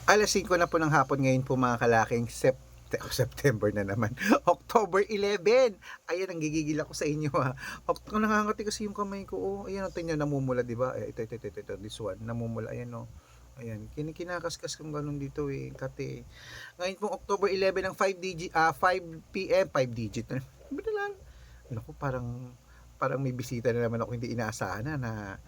Alas 5 na po ng hapon ngayon po mga kalaking September na naman. October 11. Ayan, ang gigigil ako sa inyo ha. Nangangati kasi yung kamay ko. Oh, ayan, tingnan namumula, di ba? Ito, this one, namumula. Ayan, oh. Ayan, kinakaskas kong ganun dito eh, kate. Ngayon pong October 11 ng 5 p.m., 5 digit na. Sabi na lang. Naku, parang may bisita na naman ako hindi inaasahan na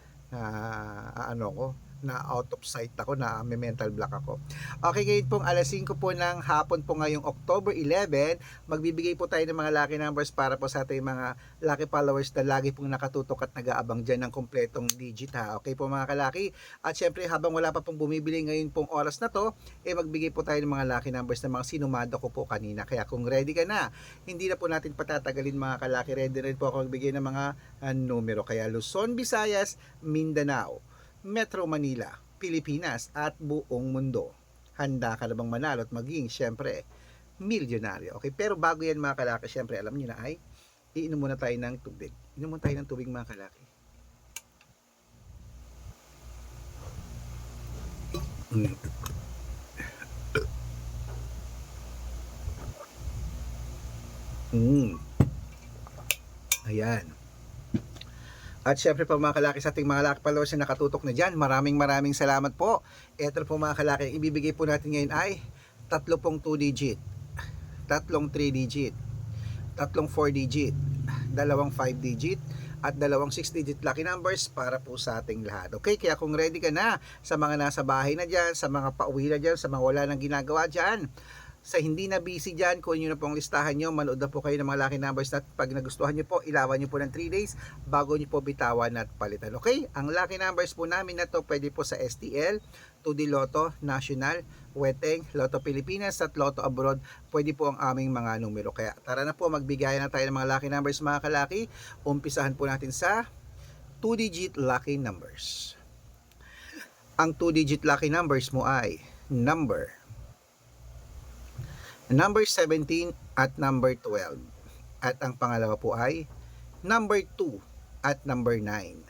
ano ko, na out of sight ako, na may mental block ako. Okay, ngayon pong alas 5 po ng hapon po ngayong October 11, magbibigay po tayo ng mga lucky numbers para po sa ating mga lucky followers na lagi pong nakatutok at nag-aabang dyan ng kompletong digit ha. Okay po mga kalaki. At syempre habang wala pa pong bumibili ngayon pong oras na to, magbigay po tayo ng mga lucky numbers na mga sinumado ko po kanina. Kaya kung ready ka na, hindi na po natin patatagalin mga kalaki. Ready rin po ako magbigay ng mga numero. Kaya Luzon, Visayas, Mindanao, Metro Manila, Pilipinas at buong mundo. Handa ka na bang manalo at maging syempre milyonaryo? Okay, pero bago yan mga kalaki, syempre alam niyo na ay iinom muna tayo ng tubig. Inom muna tayo ng tubig mga kalaki. Ayan. At syempre po mga kalaki, sa ating mga lucky followers na nakatutok na dyan, maraming salamat po. Ito po mga kalaki, ibibigay po natin ngayon ay tatlo pong 2 digit, tatlong 3 digit, tatlong 4 digit, dalawang 5 digit, at dalawang 6 digit lucky numbers para po sa ating lahat. Okay, kaya kung ready ka na, sa mga nasa bahay na dyan, sa mga pauwi na dyan, sa mga wala nang ginagawa dyan, sa hindi na busy dyan, kung nyo na pong listahan nyo, manood na po kayo ng mga lucky numbers at pag nagustuhan nyo po, ilawan nyo po ng 3 days bago nyo po bitawan at palitan. Okay? Ang lucky numbers po namin na to pwede po sa STL, 2D Lotto, National, Weteng, Lotto Pilipinas at Lotto Abroad. Pwede po ang aming mga numero. Kaya tara na po, magbigayan na tayo ng mga lucky numbers mga kalaki. Umpisahan po natin sa 2-digit lucky numbers. Ang 2-digit lucky numbers mo ay number 17 at number 12. At ang pangalawa po ay number 2 at number 9.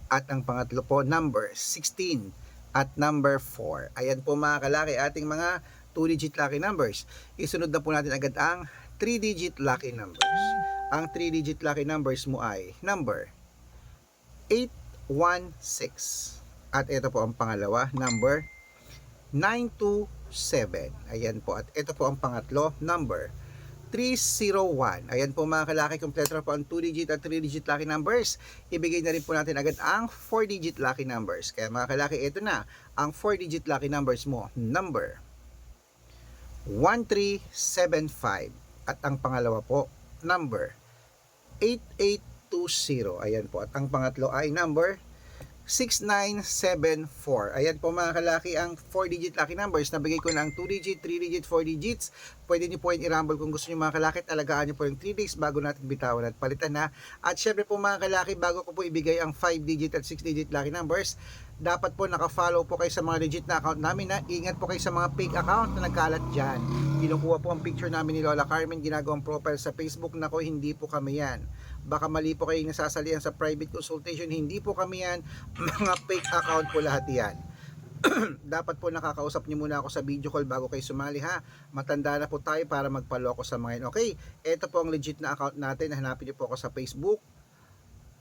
At ang pangatlo po, number 16 at number 4. Ayan po mga kalaki, ating mga 2-digit lucky numbers. Isunod na po natin agad ang 3-digit lucky numbers. Ang 3-digit lucky numbers mo ay number 816. At ito po ang pangalawa, number 927. Ayan po. At ito po ang pangatlo, number 301. Ayan po mga kalaki, kompleto na po ang 2-digit at 3-digit lucky numbers. Ibigay na rin po natin agad ang 4-digit lucky numbers. Kaya mga kalaki, ito na ang 4-digit lucky numbers mo. Number 1375. At ang pangalawa po, number 8820. Ayan po. At ang pangatlo ay number 6974. Ayan po mga kalaki ang 4-digit lucky numbers. Nabigay ko na ang 2-digit, 3-digit, 4 digits. Pwede nyo po yung i-rumble kung gusto nyo mga kalaki. Alagaan nyo po yung 3 days bago natin bitawan at palitan na. At syempre po mga kalaki, bago ko po ibigay ang 5-digit at 6-digit lucky numbers, dapat po naka-follow po kayo sa mga legit na account namin na ingat po kayo sa mga fake account na nagkalat dyan. Kinukuha po ang picture namin ni Lola Carmen, ginagawang profile sa Facebook. Nako, hindi po kami yan. Baka mali po kayo nasasalihan sa private consultation, hindi po kami yan. Mga fake account po lahat yan. Dapat po nakakausap niyo muna ako sa video call bago kayo sumali ha. Matanda na po tayo para magpaloko sa mga yun. Okay, ito po ang legit na account natin. Hanapin niyo po ako sa Facebook,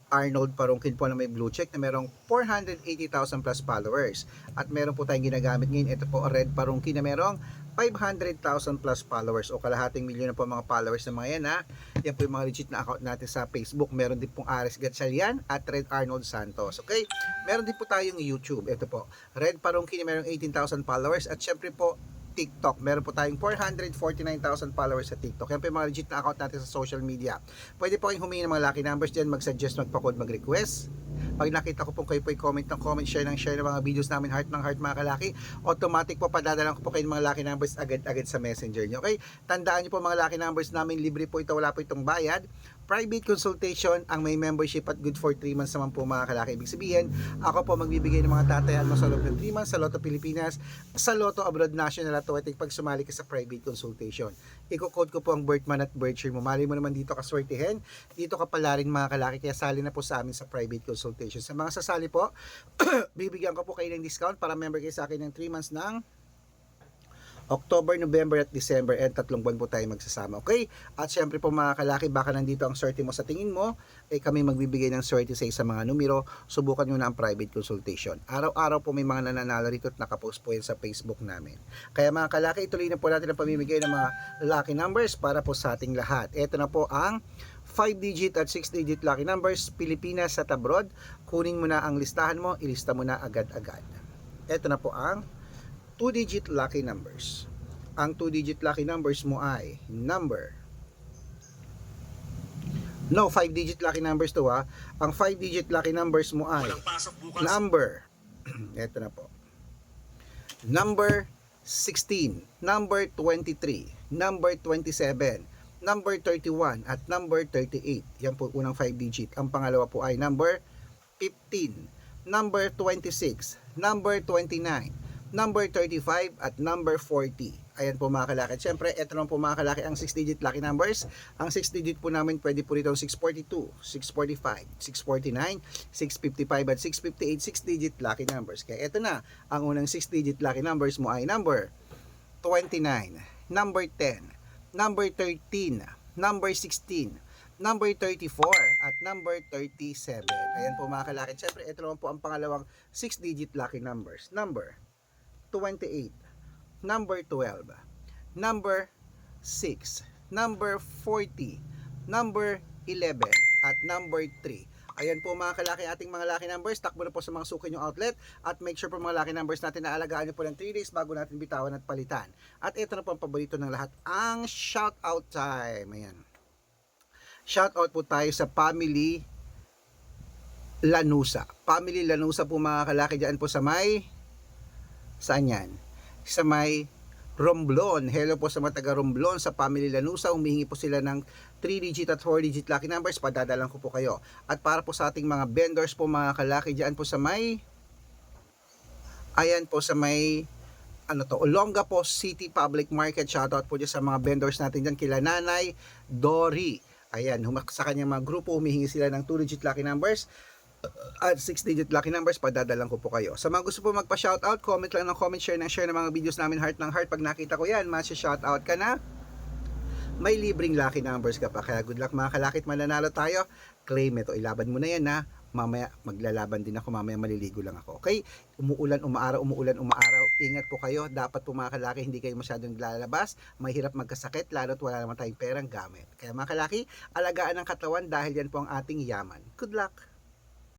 Arnold Parungkin po na may blue check na merong 480,000 plus followers. At meron po tayong ginagamit ngayon, ito po Red Parungkin na merong 500,000 plus followers o kalahating milyon na po mga followers na mga yan ha. Yan po yung mga legit na account natin sa Facebook. Meron din pong Ares Gatchalian at Red Arnold Santos. Okay? Meron din po tayong YouTube. Ito po, Red Parungkin na merong 18,000 followers at syempre po TikTok. Meron po tayong 449,000 followers sa TikTok. Yan po yung mga legit na account natin sa social media. Pwede po kayong humingi ng mga lucky numbers dyan, mag-suggest, magpa-code, mag-request. Pag nakita ko po kayo po i-comment ng comment, share ng mga videos namin, heart ng heart mga kalaki, automatic po padadalan ko po kayo ng mga lucky numbers agad-agad sa messenger nyo. Okay? Tandaan nyo po mga lucky numbers namin, libre po ito, wala po itong bayad. Private consultation, ang may membership at good for 3 months naman po mga kalaki. Ibig sabihin, ako po magbibigay ng mga tatayan mo sa loob ng 3 months sa Lotto Pilipinas, sa Lotto Abroad National at Tuweting pag sumali ka sa private consultation. Iko-code ko po ang birth month at birth year mo. Mali mo naman dito kaswertihin, dito ka pala rin mga kalaki, kaya sali na po sa amin sa private consultation. Sa mga sasali po, bibigyan ko po kayo ng discount para member kayo sa akin ng 3 months ng October, November at December, and 3 buwan po tayo magsasama. Okay? At syempre po mga kalaki, baka nandito ang swerte mo sa tingin mo, kami magbibigay ng swerte sa mga numero. Subukan nyo na ang private consultation. Araw-araw po may mga nananalo rito at nakapost po yan sa Facebook namin. Kaya mga kalaki, ituloy na po natin ang pamimigay ng mga lucky numbers para po sa ating lahat. Ito na po ang 5-digit at 6-digit lucky numbers, Pilipinas at abroad. Kunin mo na ang listahan mo, ilista mo na agad-agad. Ito na po ang 2-digit lucky numbers. Ang 2-digit lucky numbers mo ay 5-digit lucky numbers to ha. Ang 5-digit lucky numbers mo ay number ito na po. Number 16, number 23, number 27, number 31 at number 38. Yan po unang 5-digit. Ang pangalawa po ay number 15, number 26, number 29, number 35 at number 40. Ayan po mga kalaki. Siyempre, ito lang po mga kalaki ang 6-digit lucky numbers. Ang 6-digit po namin pwede po rito 642, 645, 649, 655 at 658 6-digit lucky numbers. Kaya ito na, ang unang 6-digit lucky numbers mo ay number 29, number 10, number 13, number 16, number 34 at number 37. Ayan po mga kalaki. Siyempre, ito naman po ang pangalawang 6-digit lucky numbers. Number 28, number 12, number 6, number 40, number 11, at number 3. Ayan po mga kalaki ating mga lucky numbers. Takbo na po sa mga suki nyong outlet at make sure po mga lucky numbers natin na alagaan nyo po ng 3 days bago natin bitawan at palitan. At ito na po ang paborito ng lahat, ang shout out time. Ayan. Shout out po tayo sa Family Lanusa. Family Lanusa po mga kalaki dyan po sa may saan yan? Sa may Romblon. Hello po sa mga taga Romblon, sa Family Lanusa. Humihingi po sila ng 3-digit at 4-digit lucky numbers. Padadalan ko po kayo. At para po sa ating mga vendors po mga kalaki dyan po sa may ayan po sa may Olongapo City Public Market. Shoutout po dyan sa mga vendors natin dyan kila Nanay Dory. Ayan, sa kanyang mga grupo humihingi sila ng 2-digit lucky numbers at 6-digit lucky numbers. Padadalan ko po kayo. Sa mga gusto po magpa-shoutout, comment lang ng comment, share ng mga videos namin, heart ng heart. Pag nakita ko yan, masya-shoutout ka na, may libreng lucky numbers ka pa. Kaya good luck mga kalakit, mananalo tayo. Claim ito, ilaban mo na yan ha. Mamaya maglalaban din ako, mamaya maliligo lang ako. Okay? Umuulan, umaaraw. Ingat po kayo. Dapat po mga kalaki, hindi kayo masyadong lalabas. Mahirap magkasakit, lalo't wala naman tayong perang gamit. Kaya mga kalaki, alagaan ang katawan dahil yan po ang ating yaman. Good luck!